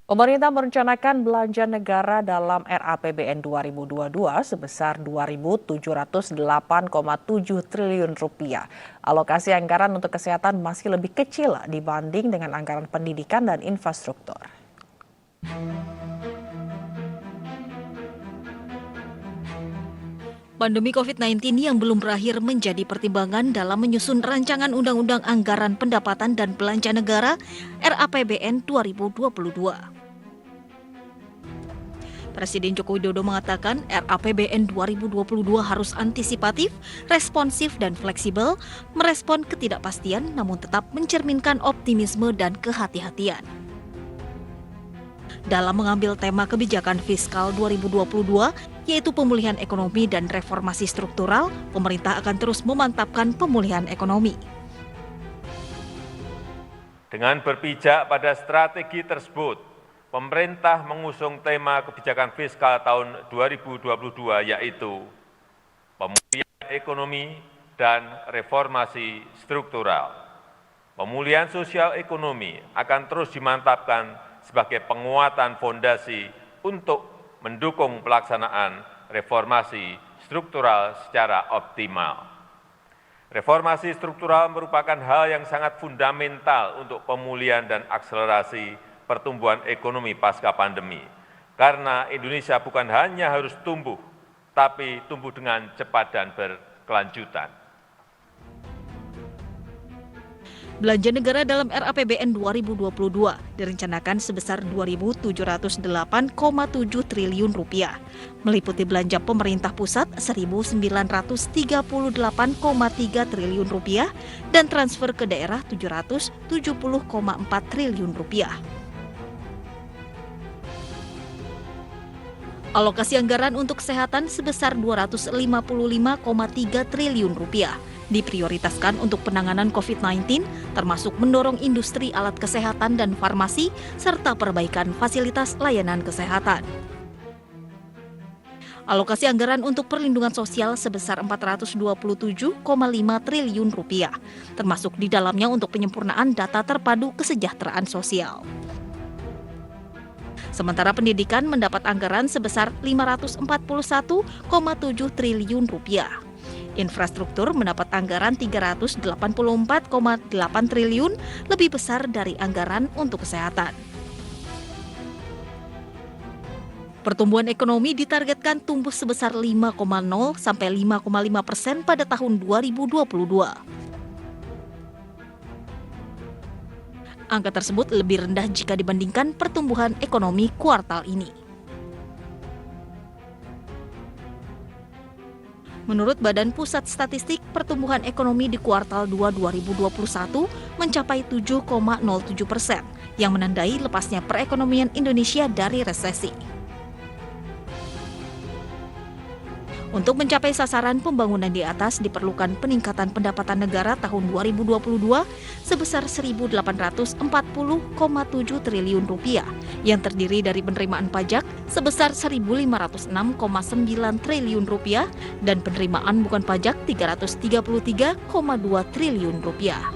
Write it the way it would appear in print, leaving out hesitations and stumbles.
Pemerintah merencanakan belanja negara dalam RAPBN 2022 sebesar 2.708,7 triliun rupiah. Alokasi anggaran untuk kesehatan masih lebih kecil dibanding dengan anggaran pendidikan dan infrastruktur. Pandemi COVID-19 yang belum berakhir menjadi pertimbangan dalam menyusun rancangan Undang-Undang Anggaran Pendapatan dan Belanja Negara RAPBN 2022. Presiden Joko Widodo mengatakan RAPBN 2022 harus antisipatif, responsif, dan fleksibel, merespon ketidakpastian namun tetap mencerminkan optimisme dan kehati-hatian. Dalam mengambil tema kebijakan fiskal 2022, yaitu pemulihan ekonomi dan reformasi struktural, pemerintah akan terus memantapkan pemulihan ekonomi. Dengan berpijak pada strategi tersebut, pemerintah mengusung tema kebijakan fiskal tahun 2022 yaitu pemulihan ekonomi dan reformasi struktural. Pemulihan sosial ekonomi akan terus dimantapkan sebagai penguatan fondasi untuk mendukung pelaksanaan reformasi struktural secara optimal. Reformasi struktural merupakan hal yang sangat fundamental untuk pemulihan dan akselerasi pertumbuhan ekonomi pasca pandemi. Karena Indonesia bukan hanya harus tumbuh, tapi tumbuh dengan cepat dan berkelanjutan. Belanja negara dalam RAPBN 2022 direncanakan sebesar 2.708,7 triliun rupiah, meliputi belanja pemerintah pusat 1.938,3 triliun rupiah dan transfer ke daerah 770,4 triliun rupiah. Alokasi anggaran untuk kesehatan sebesar 255,3 triliun rupiah diprioritaskan untuk penanganan COVID-19, termasuk mendorong industri alat kesehatan dan farmasi, serta perbaikan fasilitas layanan kesehatan. Alokasi anggaran untuk perlindungan sosial sebesar 427,5 triliun rupiah, termasuk di dalamnya untuk penyempurnaan data terpadu kesejahteraan sosial. Sementara pendidikan mendapat anggaran sebesar 541,7 triliun rupiah. Infrastruktur mendapat anggaran 384,8 triliun, lebih besar dari anggaran untuk kesehatan. Pertumbuhan ekonomi ditargetkan tumbuh sebesar 5,0 sampai 5,5% pada tahun 2022. Angka tersebut lebih rendah jika dibandingkan pertumbuhan ekonomi kuartal ini. Menurut Badan Pusat Statistik, pertumbuhan ekonomi di kuartal 2 2021 mencapai 7,07%, yang menandai lepasnya perekonomian Indonesia dari resesi. Untuk mencapai sasaran pembangunan di atas diperlukan peningkatan pendapatan negara tahun 2022 sebesar 1.840,7 triliun rupiah yang terdiri dari penerimaan pajak sebesar 1.506,9 triliun rupiah dan penerimaan bukan pajak 333,2 triliun rupiah.